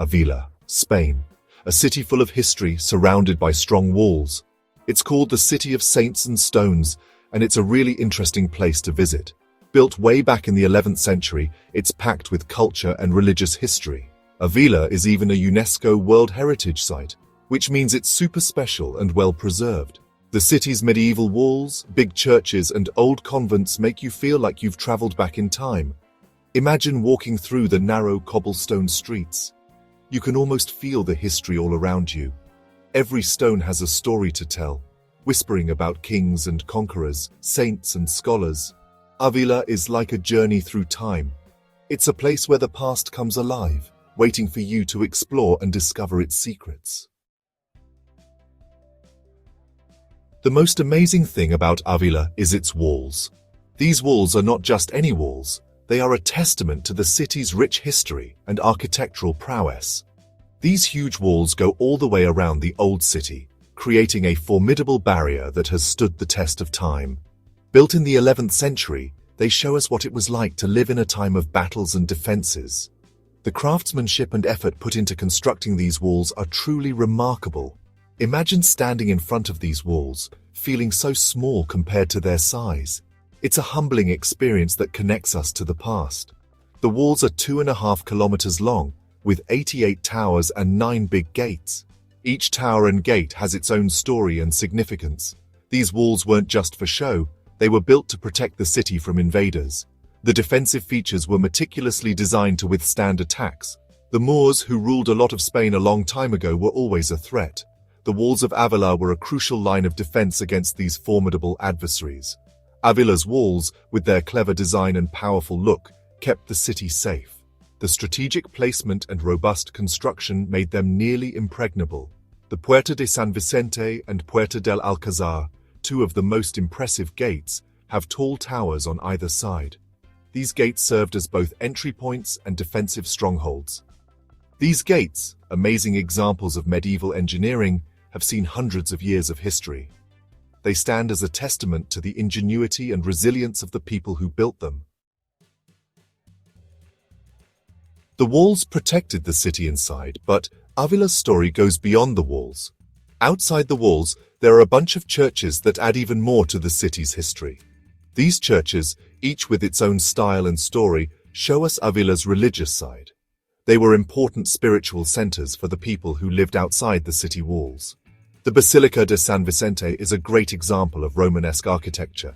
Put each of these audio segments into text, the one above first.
Ávila, Spain, a city full of history surrounded by strong walls. It's called the City of Saints and Stones, and it's a really interesting place to visit. Built way back in the 11th century, it's packed with culture and religious history. Ávila is even a UNESCO World Heritage Site, which means it's super special and well preserved. The city's medieval walls, big churches, and old convents make you feel like you've traveled back in time. Imagine walking through the narrow cobblestone streets. You can almost feel the history all around you. Every stone has a story to tell, whispering about kings and conquerors, saints and scholars. Ávila is like a journey through time. It's a place where the past comes alive, waiting for you to explore and discover its secrets. The most amazing thing about Ávila is its walls. These walls are not just any walls, they are a testament to the city's rich history and architectural prowess. These huge walls go all the way around the old city, creating a formidable barrier that has stood the test of time. Built in the 11th century, they show us what it was like to live in a time of battles and defenses. The craftsmanship and effort put into constructing these walls are truly remarkable. Imagine standing in front of these walls, feeling so small compared to their size. It's a humbling experience that connects us to the past. The walls are 2.5 kilometers long, with 88 towers and 9 big gates. Each tower and gate has its own story and significance. These walls weren't just for show, they were built to protect the city from invaders. The defensive features were meticulously designed to withstand attacks. The Moors, who ruled a lot of Spain a long time ago, were always a threat. The walls of Ávila were a crucial line of defense against these formidable adversaries. Ávila's walls, with their clever design and powerful look, kept the city safe. The strategic placement and robust construction made them nearly impregnable. The Puerta de San Vicente and Puerta del Alcázar, two of the most impressive gates, have tall towers on either side. These gates served as both entry points and defensive strongholds. These gates, amazing examples of medieval engineering, have seen hundreds of years of history. They stand as a testament to the ingenuity and resilience of the people who built them. The walls protected the city inside, but Ávila's story goes beyond the walls. Outside the walls, there are a bunch of churches that add even more to the city's history. These churches, each with its own style and story, show us Ávila's religious side. They were important spiritual centers for the people who lived outside the city walls. The Basilica de San Vicente is a great example of Romanesque architecture.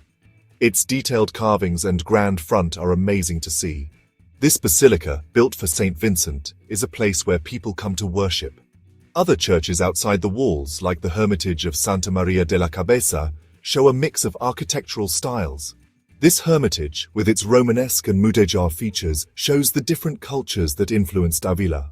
Its detailed carvings and grand front are amazing to see. This basilica, built for Saint Vincent, is a place where people come to worship. Other churches outside the walls, like the Hermitage of Santa Maria de la Cabeza, show a mix of architectural styles. This hermitage, with its Romanesque and Mudéjar features, shows the different cultures that influenced Ávila.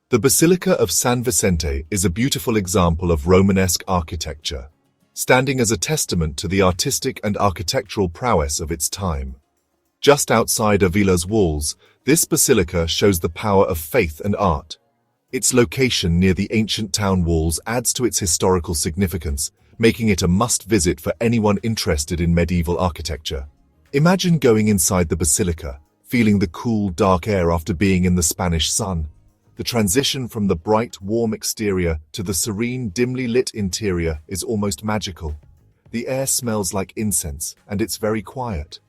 The Basilica of San Vicente is a beautiful example of Romanesque architecture, standing as a testament to the artistic and architectural prowess of its time. Just outside Ávila's walls, this basilica shows the power of faith and art. Its location near the ancient town walls adds to its historical significance, making it a must-visit for anyone interested in medieval architecture. Imagine going inside the basilica, feeling the cool, dark air after being in the Spanish sun. The transition from the bright, warm exterior to the serene, dimly lit interior is almost magical. The air smells like incense, and it's very quiet.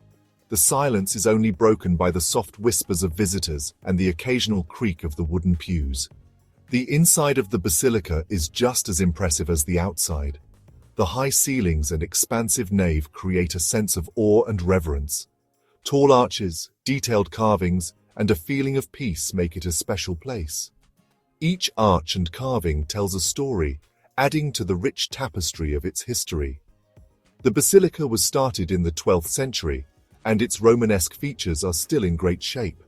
The silence is only broken by the soft whispers of visitors and the occasional creak of the wooden pews. The inside of the basilica is just as impressive as the outside. The high ceilings and expansive nave create a sense of awe and reverence. Tall arches, detailed carvings, and a feeling of peace make it a special place. Each arch and carving tells a story, adding to the rich tapestry of its history. The basilica was started in the 12th century, and its Romanesque features are still in great shape.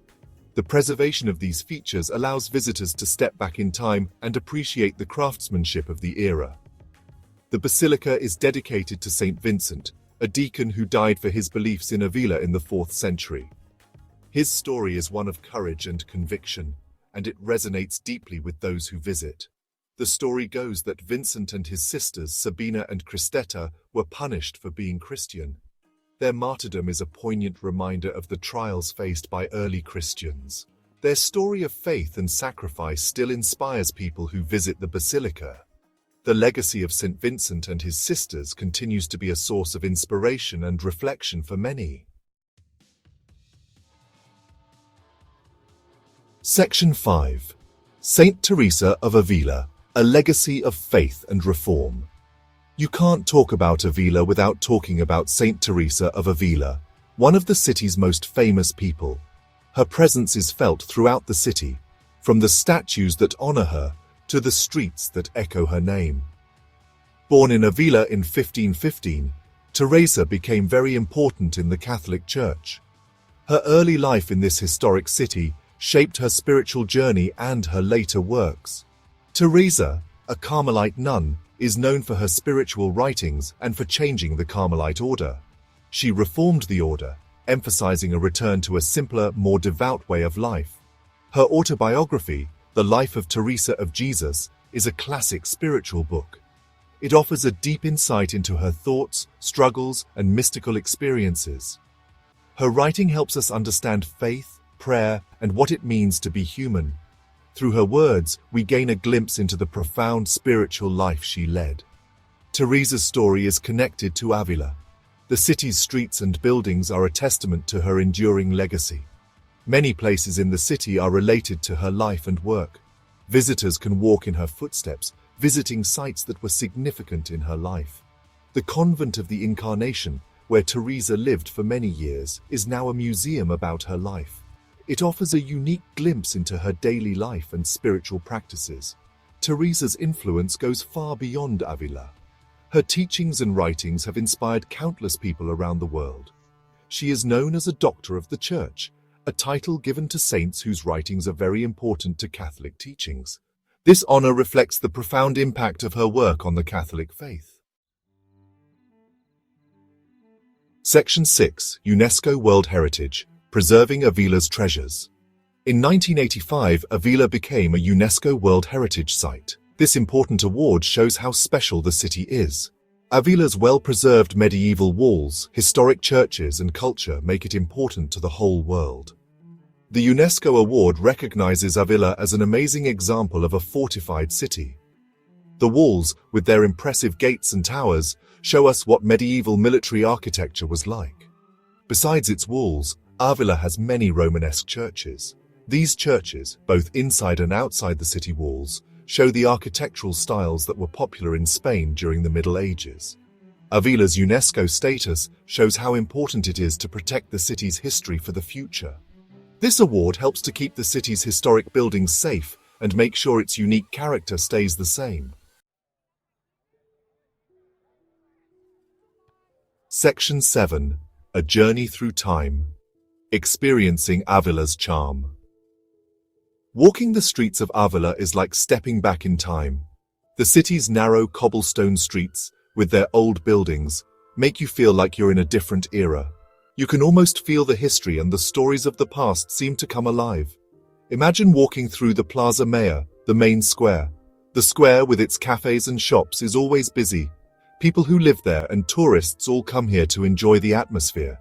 The preservation of these features allows visitors to step back in time and appreciate the craftsmanship of the era. The basilica is dedicated to Saint Vincent, a deacon who died for his beliefs in Ávila in the 4th century. His story is one of courage and conviction, and it resonates deeply with those who visit. The story goes that Vincent and his sisters, Sabina and Cristeta, were punished for being Christian. Their martyrdom is a poignant reminder of the trials faced by early Christians. Their story of faith and sacrifice still inspires people who visit the basilica. The legacy of St. Vincent and his sisters continues to be a source of inspiration and reflection for many. Section 5. Saint Teresa of Ávila, a legacy of faith and reform. You can't talk about Ávila without talking about Saint Teresa of Ávila, one of the city's most famous people. Her presence is felt throughout the city, from the statues that honor her to the streets that echo her name. Born in Ávila in 1515, Teresa became very important in the Catholic Church. Her early life in this historic city shaped her spiritual journey and her later works. Teresa, a Carmelite nun, is known for her spiritual writings and for changing the Carmelite order. She reformed the order, emphasizing a return to a simpler, more devout way of life. Her autobiography, The Life of Teresa of Jesus, is a classic spiritual book. It offers a deep insight into her thoughts, struggles, and mystical experiences. Her writing helps us understand faith, prayer, and what it means to be human. Through her words, we gain a glimpse into the profound spiritual life she led. Teresa's story is connected to Ávila. The city's streets and buildings are a testament to her enduring legacy. Many places in the city are related to her life and work. Visitors can walk in her footsteps, visiting sites that were significant in her life. The Convent of the Incarnation, where Teresa lived for many years, is now a museum about her life. It offers a unique glimpse into her daily life and spiritual practices. Teresa's influence goes far beyond Ávila. Her teachings and writings have inspired countless people around the world. She is known as a Doctor of the Church, a title given to saints whose writings are very important to Catholic teachings. This honor reflects the profound impact of her work on the Catholic faith. Section 6. UNESCO World Heritage, Preserving Ávila's Treasures. In 1985, Ávila became a UNESCO World Heritage Site. This important award shows how special the city is. Ávila's well-preserved medieval walls, historic churches, and culture make it important to the whole world. The UNESCO award recognizes Ávila as an amazing example of a fortified city. The walls, with their impressive gates and towers, show us what medieval military architecture was like. Besides its walls, Ávila has many Romanesque churches. These churches, both inside and outside the city walls, show the architectural styles that were popular in Spain during the Middle Ages. Ávila's UNESCO status shows how important it is to protect the city's history for the future. This award helps to keep the city's historic buildings safe and make sure its unique character stays the same. Section 7. A Journey Through Time. Experiencing Ávila's Charm. Walking the streets of Ávila is like stepping back in time. The city's narrow cobblestone streets, with their old buildings, make you feel like you're in a different era. You can almost feel the history, and the stories of the past seem to come alive. Imagine walking through the Plaza Mayor, the main square. The square, with its cafes and shops, is always busy. People who live there and tourists all come here to enjoy the atmosphere.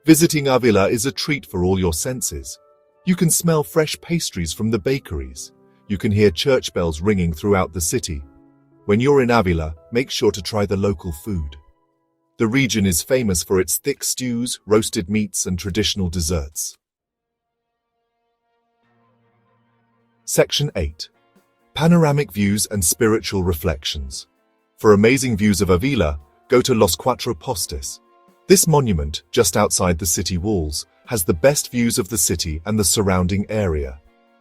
Visiting Ávila is a treat for all your senses. You can smell fresh pastries from the bakeries. You can hear church bells ringing throughout the city. When you're in Ávila, make sure to try the local food. The region is famous for its thick stews, roasted meats, and traditional desserts. Section 8. Panoramic Views and Spiritual Reflections. For amazing views of Ávila, go to Los Cuatro Postes. This monument, just outside the city walls, has the best views of the city and the surrounding area.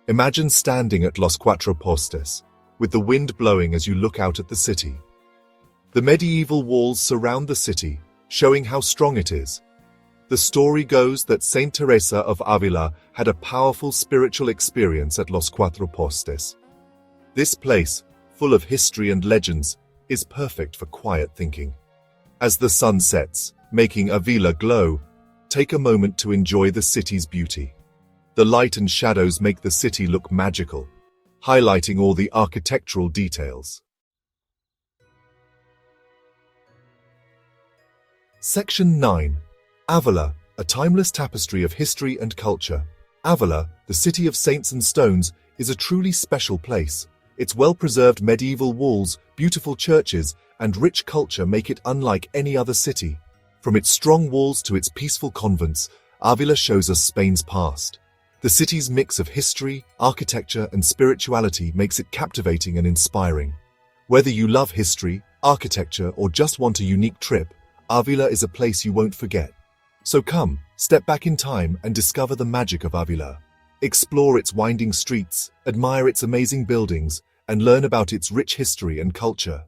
Imagine standing at Los Cuatro Postes, with the wind blowing as you look out at the city. The medieval walls surround the city, showing how strong it is. The story goes that Saint Teresa of Ávila had a powerful spiritual experience at Los Cuatro Postes. This place, full of history and legends, is perfect for quiet thinking. As the sun sets, making Ávila glow, take a moment to enjoy the city's beauty. The light and shadows make the city look magical, highlighting all the architectural details. Section 9. Ávila, a timeless tapestry of history and culture. Ávila, the city of saints and stones, is a truly special place. Its well-preserved medieval walls, beautiful churches, and rich culture make it unlike any other city. From its strong walls to its peaceful convents, Ávila shows us Spain's past. The city's mix of history, architecture, and spirituality makes it captivating and inspiring. Whether you love history, architecture, or just want a unique trip, Ávila is a place you won't forget. So come, step back in time and discover the magic of Ávila. Explore its winding streets, admire its amazing buildings, and learn about its rich history and culture.